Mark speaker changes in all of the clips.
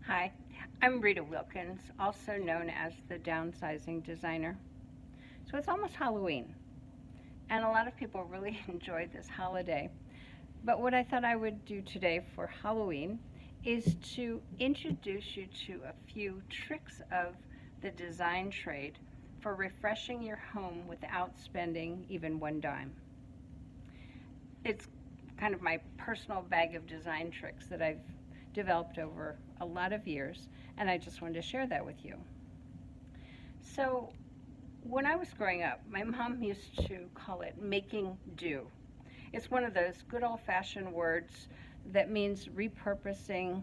Speaker 1: Hi, I'm Rita Wilkins, also known as the Downsizing Designer. So it's almost Halloween, and a lot of people really enjoy this holiday. But what I thought I would do today for Halloween is to introduce you to a few tricks of the design trade for refreshing your home without spending even one dime. It's kind of my personal bag of design tricks that I've developed over a lot of years, and I just wanted to share that with you. So, when I was growing up, my mom used to call it making do. It's one of those good old-fashioned words that means repurposing,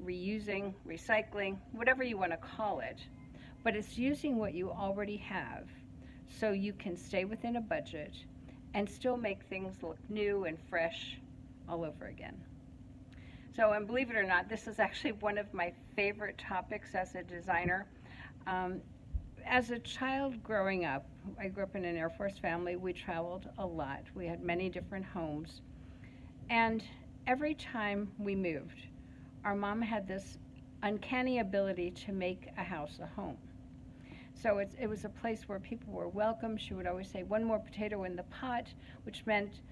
Speaker 1: reusing, recycling, whatever you want to call it. But it's using what you already have so you can stay within a budget and still make things look new and fresh all over again. So, and believe it or not, this is actually one of my favorite topics as a designer. Um, as a child growing up, I grew up in an Air Force family. We traveled a lot. We had many different homes. And every time we moved, our mom had this uncanny ability to make a house a home. So it was a place where people were welcome. She would always say, one more potato in the pot, which meant,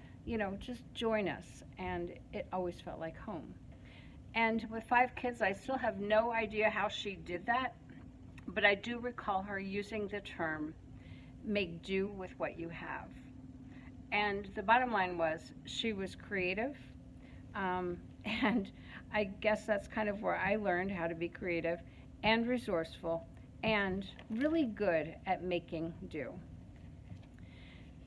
Speaker 1: just join us. And it always felt like home. And with 5 kids, I still have no idea how she did that, but I do recall her using the term, make do with what you have. And the bottom line was, she was creative, and I guess that's kind of where I learned how to be creative and resourceful and really good at making do.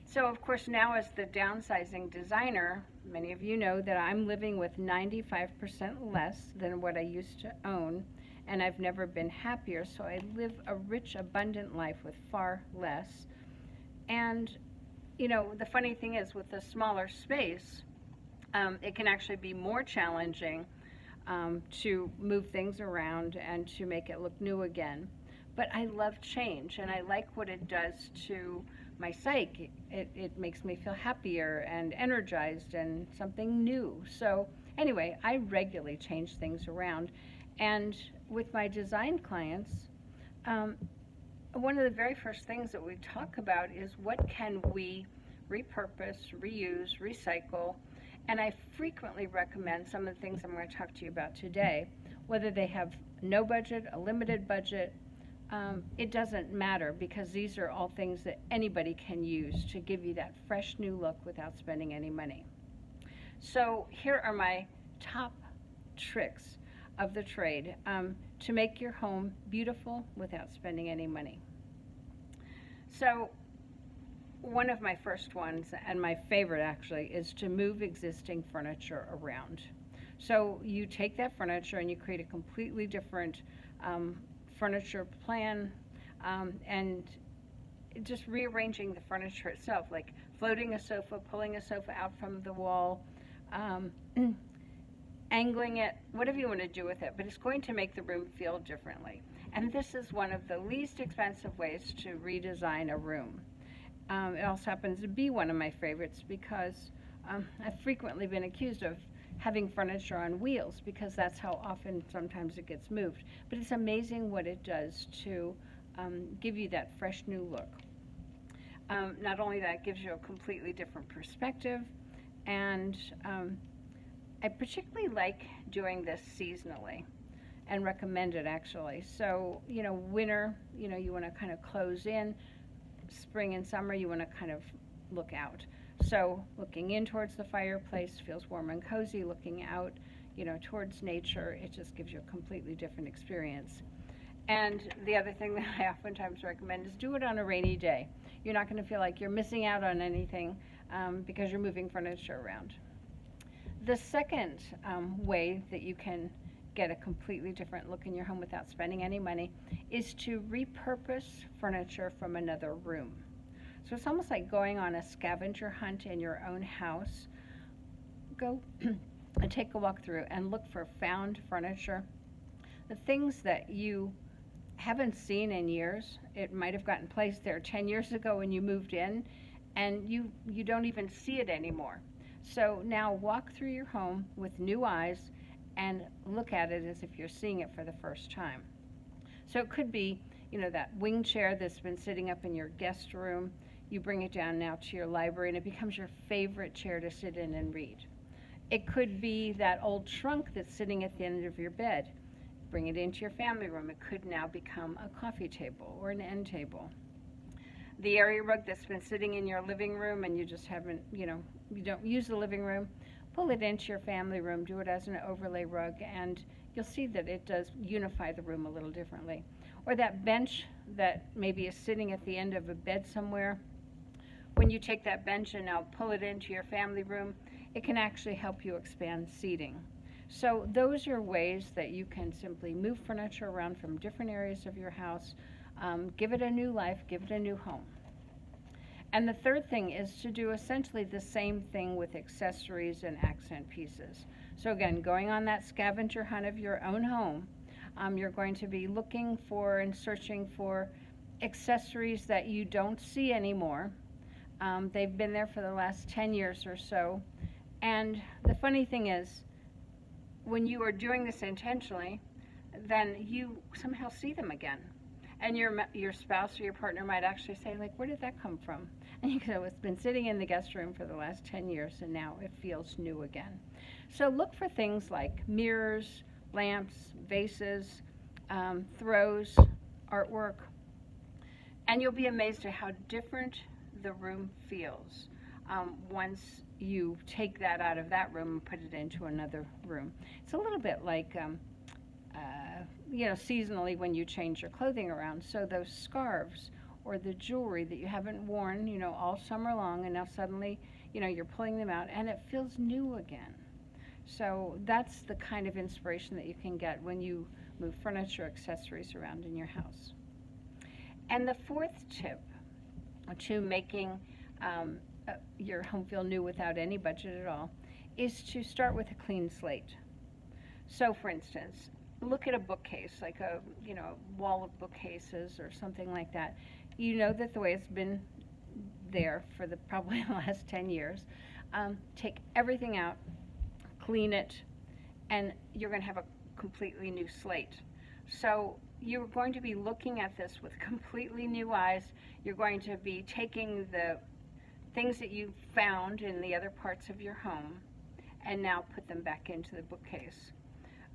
Speaker 1: So, of course, now as the downsizing designer, many of you know that I'm living with 95% less than what I used to own, and I've never been happier, so I live a rich, abundant life with far less. And, the funny thing is, with a smaller space, it can actually be more challenging to move things around and to make it look new again. But I love change, and I like what it does to my psyche. It makes me feel happier and energized and something new. So anyway, I regularly change things around. And with my design clients, one of the very first things that we talk about is what can we repurpose, reuse, recycle. And I frequently recommend some of the things I'm going to talk to you about today, whether they have no budget, a limited budget. It doesn't matter, because these are all things that anybody can use to give you that fresh new look without spending any money. So here are my top tricks of the trade to make your home beautiful without spending any money. So one of my first ones, and my favorite actually, is to move existing furniture around. So you take that furniture and you create a completely different furniture plan, and just rearranging the furniture itself, like floating a sofa, pulling a sofa out from the wall, angling it, whatever you want to do with it, but it's going to make the room feel differently. And this is one of the least expensive ways to redesign a room. It also happens to be one of my favorites because I've frequently been accused of having furniture on wheels, because that's how often sometimes it gets moved. But it's amazing what it does to give you that fresh new look. Not only that, it gives you a completely different perspective, and I particularly like doing this seasonally and recommend it actually. So, winter, you want to kind of close in. Spring and summer, you want to kind of look out. So looking in towards the fireplace feels warm and cozy. Looking out, towards nature, it just gives you a completely different experience. And the other thing that I oftentimes recommend is do it on a rainy day. You're not going to feel like you're missing out on anything because you're moving furniture around. The second way that you can get a completely different look in your home without spending any money is to repurpose furniture from another room. So it's almost like going on a scavenger hunt in your own house. Go and take a walk through and look for found furniture. The things that you haven't seen in years. It might have gotten placed there 10 years ago when you moved in, and you don't even see it anymore. So now walk through your home with new eyes and look at it as if you're seeing it for the first time. So it could be, that wing chair that's been sitting up in your guest room. You bring it down now to your library and it becomes your favorite chair to sit in and read. It could be that old trunk that's sitting at the end of your bed. Bring it into your family room. It could now become a coffee table or an end table. The area rug that's been sitting in your living room and you just haven't, you don't use the living room, pull it into your family room, do it as an overlay rug, and you'll see that it does unify the room a little differently. Or that bench that maybe is sitting at the end of a bed somewhere, when you take that bench and now pull it into your family room, it can actually help you expand seating. So those are ways that you can simply move furniture around from different areas of your house, give it a new life, give it a new home. And the third thing is to do essentially the same thing with accessories and accent pieces. So again, going on that scavenger hunt of your own home, you're going to be looking for and searching for accessories that you don't see anymore. They've been there for the last 10 years or so. And the funny thing is, when you are doing this intentionally, then you somehow see them again. And your spouse or your partner might actually say, like, where did that come from? And you go, it's been sitting in the guest room for the last 10 years and now it feels new again. So look for things like mirrors, lamps, vases, throws, artwork, and you'll be amazed at how different the room feels once you take that out of that room and put it into another room. It's a little bit like, seasonally when you change your clothing around. So those scarves or the jewelry that you haven't worn, all summer long, and now suddenly, you're pulling them out and it feels new again. So that's the kind of inspiration that you can get when you move furniture, accessories around in your house. And the fourth tip to making your home feel new without any budget at all is to start with a clean slate. So for instance, look at a bookcase, like a wall of bookcases or something like that. You know that the way it's been there for probably the last 10 years. Take everything out, clean it, and you're going to have a completely new slate. So you're going to be looking at this with completely new eyes. You're going to be taking the things that you found in the other parts of your home and now put them back into the bookcase.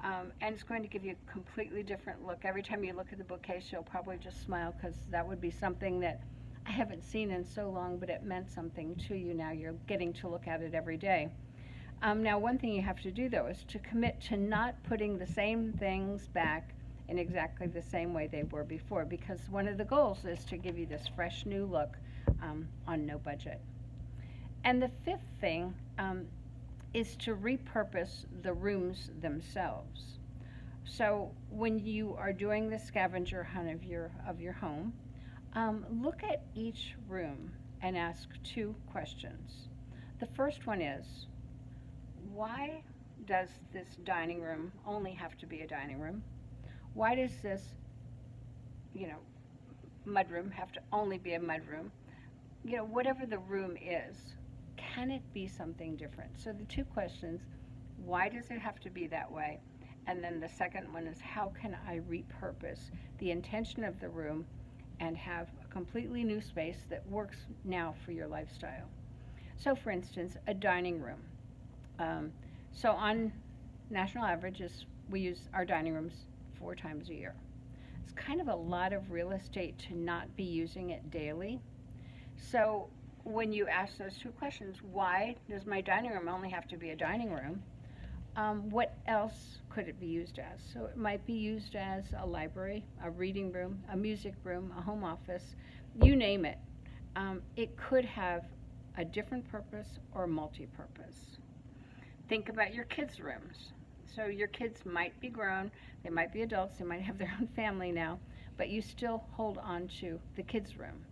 Speaker 1: And it's going to give you a completely different look. Every time you look at the bookcase, you'll probably just smile, because that would be something that I haven't seen in so long, but it meant something to you now. You're getting to look at it every day. Now, one thing you have to do, though, is to commit to not putting the same things back in exactly the same way they were before, because one of the goals is to give you this fresh new look on no budget. And the fifth thing is to repurpose the rooms themselves. So when you are doing the scavenger hunt of your home, look at each room and ask two questions. The first one is, why does this dining room only have to be a dining room? Why does this, mudroom have to only be a mudroom? Whatever the room is, can it be something different? So the two questions, why does it have to be that way? And then the second one is, how can I repurpose the intention of the room and have a completely new space that works now for your lifestyle? So for instance, a dining room. So on national averages, we use our dining rooms 4 times a year. It's kind of a lot of real estate to not be using it daily. So when you ask those two questions, why does my dining room only have to be a dining room? What else could it be used as? So it might be used as a library, a reading room, a music room, a home office, you name it. It could have a different purpose or multi-purpose. Think about your kids' rooms. So your kids might be grown, they might be adults, they might have their own family now, but you still hold on to the kids' room.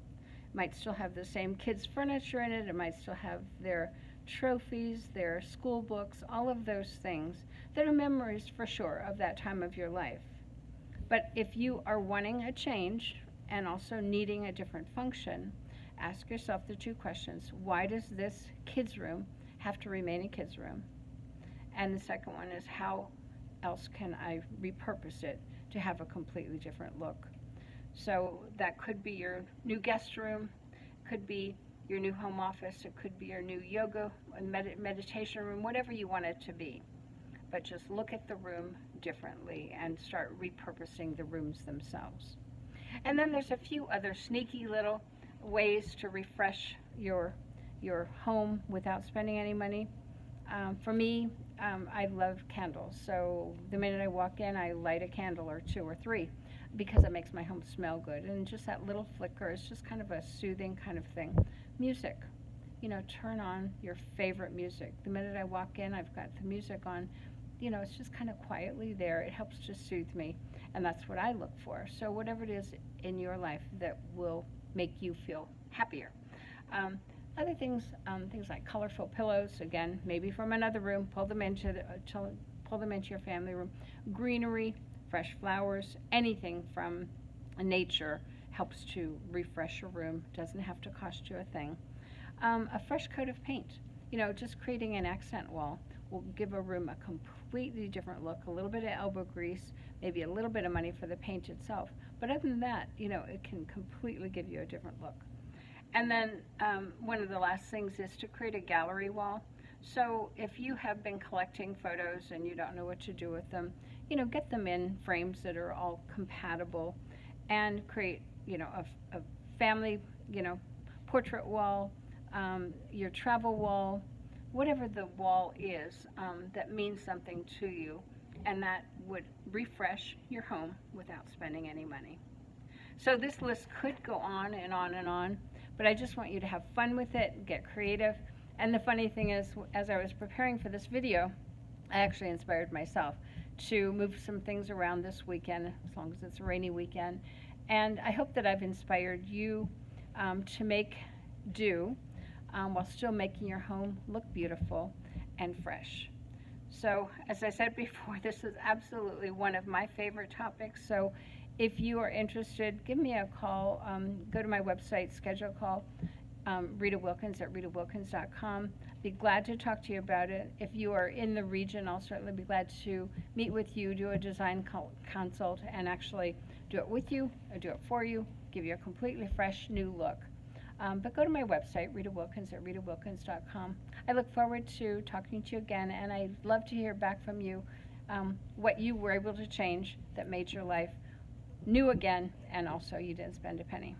Speaker 1: It might still have the same kids' furniture in it, it might still have their trophies, their school books, all of those things that are memories for sure of that time of your life. But if you are wanting a change and also needing a different function, ask yourself the two questions. Why does this kids' room have to remain a kids' room? And the second one is, how else can I repurpose it to have a completely different look? So that could be your new guest room, could be your new home office, it could be your new yoga and meditation room, whatever you want it to be. But just look at the room differently and start repurposing the rooms themselves. And then there's a few other sneaky little ways to refresh your home without spending any money. For me, I love candles. So the minute I walk in, I light a candle or two or three because it makes my home smell good. And just that little flicker is just kind of a soothing kind of thing. Music. You know, turn on your favorite music. The minute I walk in, I've got the music on. You know, it's just kind of quietly there. It helps to soothe me, and that's what I look for. So whatever it is in your life that will make you feel happier. Other things, things like colorful pillows, again, maybe from another room, pull them into your family room. Greenery, fresh flowers, anything from nature helps to refresh your room. Doesn't have to cost you a thing. A fresh coat of paint, you know, just creating an accent wall will give a room a completely different look, a little bit of elbow grease, maybe a little bit of money for the paint itself. But other than that, you know, it can completely give you a different look. And then one of the last things is to create a gallery wall. So if you have been collecting photos and you don't know what to do with them, you know, get them in frames that are all compatible and create, you know, a family, you know, portrait wall, your travel wall, whatever the wall is that means something to you, and that would refresh your home without spending any money. So this list could go on and on and on, but I just want you to have fun with it, get creative. And the funny thing is, as I was preparing for this video, I actually inspired myself to move some things around this weekend, as long as it's a rainy weekend. And I hope that I've inspired you to make do while still making your home look beautiful and fresh. So, as I said before, this is absolutely one of my favorite topics. So if you are interested, give me a call. Go to my website, schedule a call, Rita Wilkins at ritawilkins.com. Be glad to talk to you about it. If you are in the region, I'll certainly be glad to meet with you, do a design consult, and actually do it with you or do it for you, give you a completely fresh new look. But go to my website, Rita Wilkins at ritawilkins.com. I look forward to talking to you again, and I'd love to hear back from you what you were able to change that made your life new again, and also you didn't spend a penny.